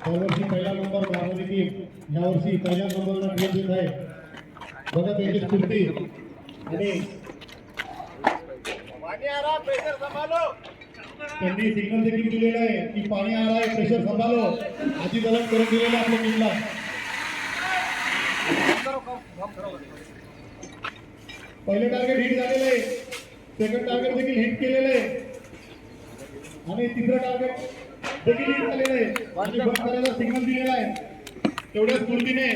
दरवर्षी पहिला number मारणारी team यावर्षी पहिल्या नंबरला ट्रेन देत आहे. बघा त्यांची स्फूर्ती आणि त्यांनी सिग्नल देखील दिलेला आहे की पाणी आ रहा है, प्रेशर संभालो. आधी दलन करून दिलेलं आपल्या टीमला. पहिले टार्गेट हिट झालेलं आहे, सेकंड टार्गेट देखील हिट केलेलं आहे आणि तिसरं टार्गेट देखील हिट झालेलं आहे आणि बंद करायला सिग्नल दिलेला आहे. तेवढ्या स्फूर्तीने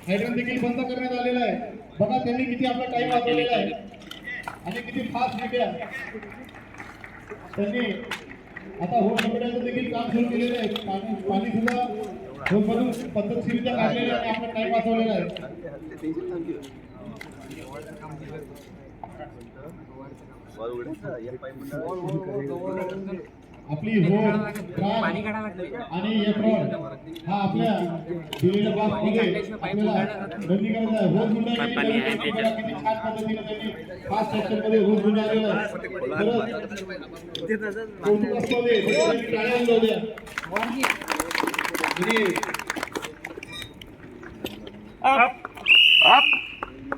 हायड्रन देखील बंद करण्यात आलेला आहे. बघा त्यांनी किती आपला टाइम वाचवलेला आहे आणि किती फास्ट रित्या त्यांनी आता होम कपड्याचं देखील काम सुरू केलेलं आहे. पाणी सुद्धा होममधून पद्धतशीरित्या काढलेलं आहे आणि आपला टाइम वाचवलेला आहे. आपली होम आणि एफ रॉड हा आपल्या दिलेल्या बॉक्समध्ये आपल्याला बंदी करायचा आहे. रोज गुंडाळी किती छान पद्धतीने त्यांनी फास्ट ॲक्शनमध्ये रोज गुंडाळलेला आहे. कौतुकास्पद आहे. टाळ्या वाजवल्या.